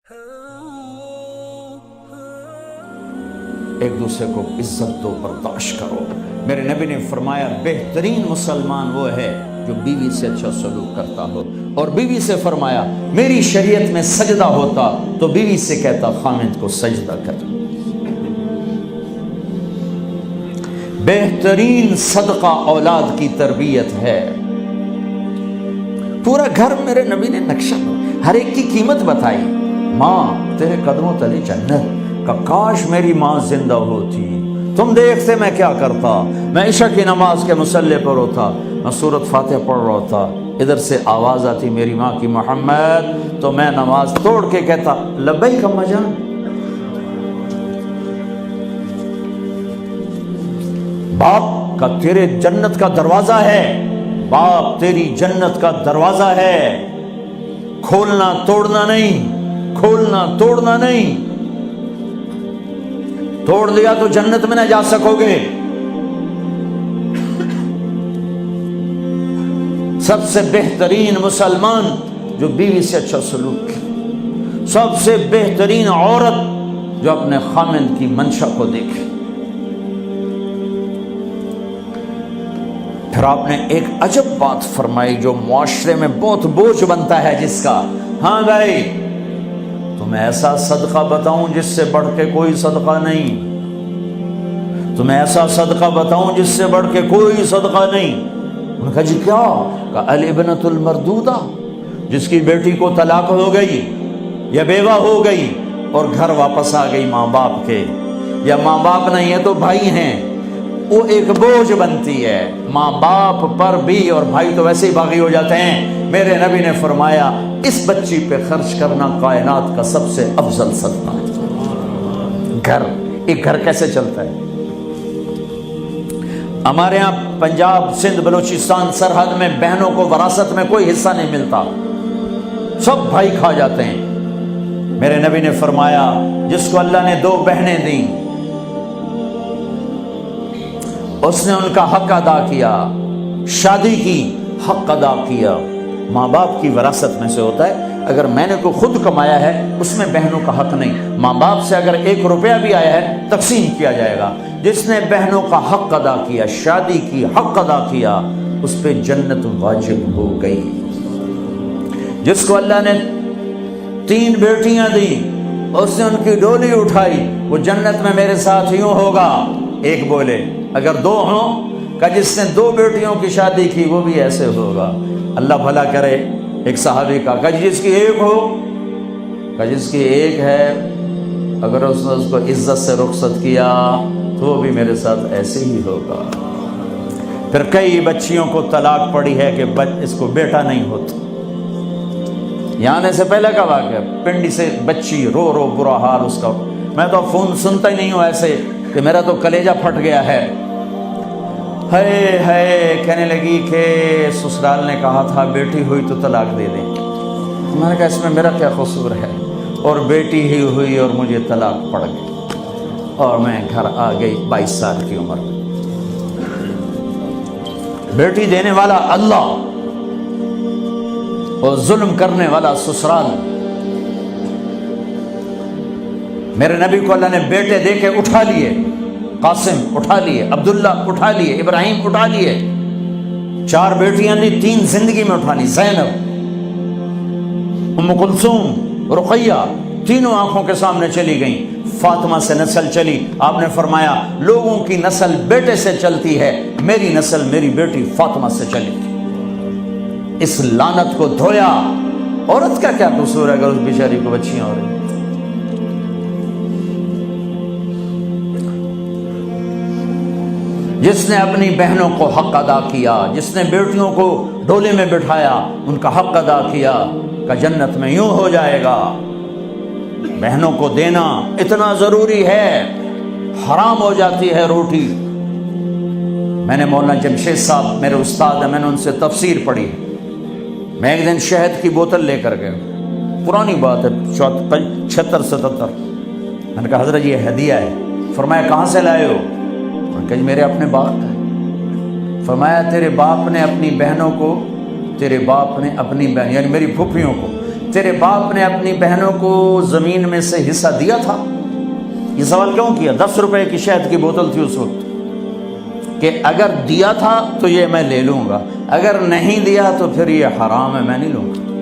ایک دوسرے کو عزت دو، برداشت کرو۔ میرے نبی نے فرمایا بہترین مسلمان وہ ہے جو بیوی سے اچھا سلوک کرتا ہو، اور بیوی سے فرمایا میری شریعت میں سجدہ ہوتا تو بیوی سے کہتا خامند کو سجدہ کر۔ بہترین صدقہ اولاد کی تربیت ہے۔ پورا گھر میرے نبی نے نقشہ، ہر ایک کی قیمت بتائی۔ ماں تیرے قدموں تلے جنت، کہ کاش میری ماں زندہ ہوتی، تم دیکھتے میں کیا کرتا، میں عشاء کی نماز کے مصلی پر ہوتا، میں سورۃ فاتحہ پڑھ رہا ہوتا، ادھر سے آواز آتی میری ماں کی محمد، تو میں نماز توڑ کے کہتا لبیک اماں جان۔ باپ کا تیرے جنت کا دروازہ ہے، باپ تیری جنت کا دروازہ ہے، کھولنا توڑنا نہیں، کھولنا توڑنا نہیں، توڑ دیا تو جنت میں نہ جا سکو گے۔ سب سے بہترین مسلمان جو بیوی سے اچھا سلوک کرے، سب سے بہترین عورت جو اپنے خامند کی منشا کو دیکھے۔ پھر آپ نے ایک عجب بات فرمائی جو معاشرے میں بہت بوجھ بنتا ہے جس کا، ہاں بھائی تمہیں ایسا صدقہ بتاؤں جس سے بڑھ کے کوئی صدقہ نہیں، تمہیں ایسا صدقہ بتاؤں جس سے بڑھ کے کوئی صدقہ نہیں۔ انہوں نے کہا جی کیا؟ کہا الابنۃ المردودہ، جس کی بیٹی کو طلاق ہو گئی یا بیوہ ہو گئی اور گھر واپس آ گئی ماں باپ کے، یا ماں باپ نہیں ہے تو بھائی ہیں، وہ ایک بوجھ بنتی ہے ماں باپ پر بھی، اور بھائی تو ویسے ہی باغی ہو جاتے ہیں۔ میرے نبی نے فرمایا اس بچی پہ خرچ کرنا کائنات کا سب سے افضل صدقہ ہے۔ گھر، ایک گھر کیسے چلتا ہے؟ ہمارے ہاں پنجاب، سندھ، بلوچستان سرحد میں بہنوں کو وراثت میں کوئی حصہ نہیں ملتا، سب بھائی کھا جاتے ہیں۔ میرے نبی نے فرمایا جس کو اللہ نے 2 بہنیں دیں اس نے ان کا حق ادا کیا، شادی کی حق ادا کیا۔ ماں باپ کی وراثت میں سے ہوتا ہے، اگر میں نے کوئی خود کمایا ہے اس میں بہنوں کا حق نہیں، ماں باپ سے اگر 1 روپیہ بھی آیا ہے تقسیم کیا جائے گا۔ جس نے بہنوں کا حق ادا کیا، شادی کی حق ادا کیا، اس پہ جنت واجب ہو گئی۔ جس کو اللہ نے 3 بیٹیاں دی، اس نے ان کی ڈولی اٹھائی، وہ جنت میں میرے ساتھ یوں ہوگا۔ ایک بولے اگر 2 ہوں، کہ جس نے 2 بیٹیوں کی شادی کی وہ بھی ایسے ہوگا۔ اللہ بھلا کرے۔ ایک صحابی کا کہ جس کی 1 ہو، کہ جس کی 1 ہے، اگر اس نے اس کو عزت سے رخصت کیا تو وہ بھی میرے ساتھ ایسے ہی ہوگا۔ پھر کئی بچیوں کو طلاق پڑی ہے کہ اس کو بیٹا نہیں ہوتا۔ یہاں آنے سے پہلے کا واقعہ، پنڈی سے بچی رو رو برا حال اس کا، میں تو فون سنتا ہی نہیں ہوں ایسے کہ میرا تو کلیجہ پھٹ گیا ہے۔ ہے کہنے لگی کہ سسرال نے کہا تھا بیٹی ہوئی تو طلاق دے دیں۔ میں نے کہا اس میں میرا کیا قصور ہے، اور بیٹی ہی ہوئی اور مجھے طلاق پڑ گئی، اور میں گھر آ گئی 22 سال کی عمر میں۔ بیٹی دینے والا اللہ اور ظلم کرنے والا سسرال۔ میرے نبی کو اللہ نے بیٹے دے کے اٹھا لیے، قاسم اٹھا لیے، عبداللہ اٹھا لیے، ابراہیم اٹھا لیے، 4 بیٹیاں دی، 3 زندگی میں اٹھا لی، زینب، ام کلثوم، رقیہ، تینوں آنکھوں کے سامنے چلی گئیں۔ فاطمہ سے نسل چلی، آپ نے فرمایا لوگوں کی نسل بیٹے سے چلتی ہے، میری نسل میری بیٹی فاطمہ سے چلی۔ اس لعنت کو دھویا۔ عورت کا کیا قصور ہے اگر اس بیچاری کو بچیاں ہو رہی؟ جس نے اپنی بہنوں کو حق ادا کیا، جس نے بیٹیوں کو ڈولے میں بٹھایا، ان کا حق ادا کیا، کہ جنت میں یوں ہو جائے گا۔ بہنوں کو دینا اتنا ضروری ہے، حرام ہو جاتی ہے روٹی۔ میں نے مولانا جمشید صاحب میرے استاد ہیں، میں نے ان سے تفسیر پڑھی۔ میں ایک دن شہد کی بوتل لے کر گیا، پرانی بات ہے 76-77۔ میں نے کہا حضرت یہ ہدیہ ہے۔ فرمایا کہاں سے لائے ہو؟ کہ میرے اپنے باپ کا۔ فرمایا تیرے باپ نے اپنی بہنوں کو، تیرے باپ نے اپنی بہن یعنی میری پھوپھیوں کو تیرے باپ نے اپنی بہنوں کو زمین میں سے حصہ دیا تھا؟ یہ سوال کیوں کیا؟ 10 روپے کی شہد کی بوتل تھی اس وقت، کہ اگر دیا تھا تو یہ میں لے لوں گا، اگر نہیں دیا تو پھر یہ حرام ہے، میں نہیں لوں گا۔